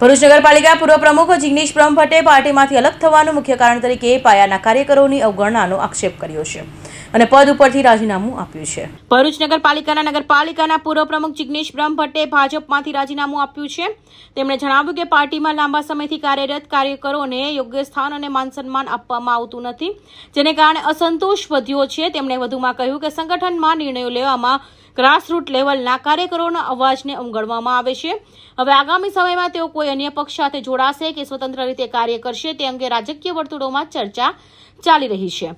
ભરૂચ નગરપાલિકા પૂર્વ પ્રમુખ જિગ્નેશ બ્રહ્મભટ્ટે પાર્ટીમાંથી અલગ થવાનું મુખ્ય કારણ તરીકે પાયાના કાર્યકરોની અવગણનાનો આક્ષેપ કર્યો છે અને પદ ઉપરથી રાજીનામું આપ્યું છે। ભરૂચ નગરપાલિકાના પૂર્વ પ્રમુખ જિગ્નેશ બ્રહ્મભટ્ટે ભાજપમાંથી રાજીનામું આપ્યું છે। તેમણે જણાવ્યું કે પાર્ટીમાં લાંબા સમયથી કાર્યરત કાર્યકરોને યોગ્ય સ્થાન અને માન સન્માન આપવામાં આવતું નથી, જેને કારણે અસંતોષ વધ્યો છે। તેમણે વધુમાં કહ્યું કે સંગઠનમાં નિર્ણયો લેવામાં ગ્રાસરૂટ લેવલના કાર્યકરોના અવાજને અવગણવામાં આવે છે। હવે આગામી સમયમાં તેઓ કોઈ અન્ય પક્ષ સાથે જોડાશે કે સ્વતંત્ર રીતે કાર્ય કરશે તે અંગે રાજકીય વર્તુળોમાં ચર્ચા ચાલી રહી છે।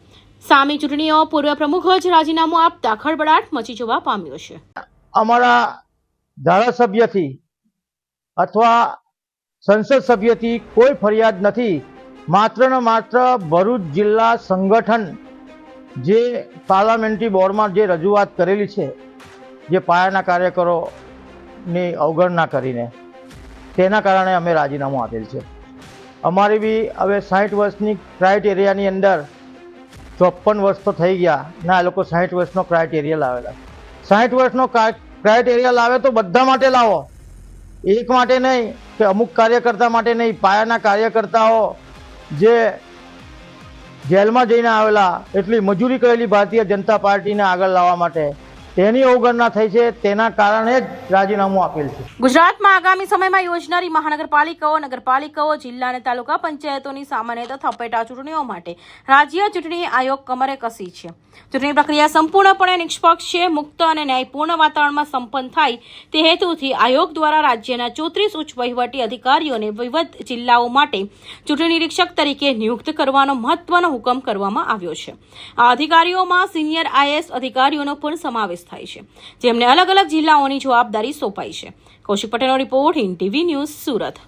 સામી ચૂંટણીઓ પૂર્વ પ્રમુખ જ રાજીનામું આપતા ખળભળાટ મચી જવા પામ્યો છે। અમારા ધારાસભ્યથી અથવા સંસદ સભ્યથી કોઈ ફરિયાદ નથી, માત્ર ને માત્ર ભરૂચ જિલ્લા સંગઠન જે પાર્લામેન્ટરી બોર્ડમાં જે રજૂઆત કરેલી છે, જે પાયાના કાર્યકરોની અવગણના કરીને તેના કારણે અમે રાજીનામું આપેલ છે। અમારી બી હવે 60 વર્ષની ક્રાઇટેરિયાની અંદર 54 વર્ષ તો થઈ ગયા ના, એ લોકો 60 વર્ષનો ક્રાઇટેરિયા લાવેલા। 60 વર્ષનો ક્રાઇટેરિયા લાવે તો બધા માટે લાવો, એક માટે નહીં કે અમુક કાર્યકર્તા માટે નહીં। પાયાના કાર્યકર્તાઓ જે જેલમાં જઈને આવેલા, એટલી મજૂરી કરેલી ભારતીય જનતા પાર્ટીને આગળ લાવવા માટે તેની અવગણના થઈ છે, તેના કારણે જ રાજીનામું આપેલ છે। ગુજરાતમાં આગામી સમયમાં યોજનારી મહાનગરપાલિકાઓ, નગરપાલિકાઓ, જિલ્લા અને તાલુકા પંચાયતોની સામાન્ય તથા પેટા ચૂંટણીઓ માટે રાજ્ય ચૂંટણી આયોગ કમરે કસી છે। ચૂંટણી પ્રક્રિયા સંપૂર્ણપણે નિષ્પક્ષ છે, મુક્ત અને ન્યાયપૂર્ણ વાતાવરણમાં સંપન્ન થાય તે હેતુથી આયોગ દ્વારા રાજ્યના 34 ઉચ્ચ વહીવટી અધિકારીઓને વિવિધ જિલ્લાઓ માટે ચૂંટણી નિરીક્ષક તરીકે નિયુક્ત કરવાનો મહત્વનો હુકમ કરવામાં આવ્યો છે। આ અધિકારીઓમાં સિનિયર IAS અધિકારીઓનો પણ સમાવેશ થાય છે, જેમને અલગ અલગ જિલ્લાઓની જવાબદારી સોંપાઈ છે। કૌશિક પટેલનો report, Hind TV news, Surat.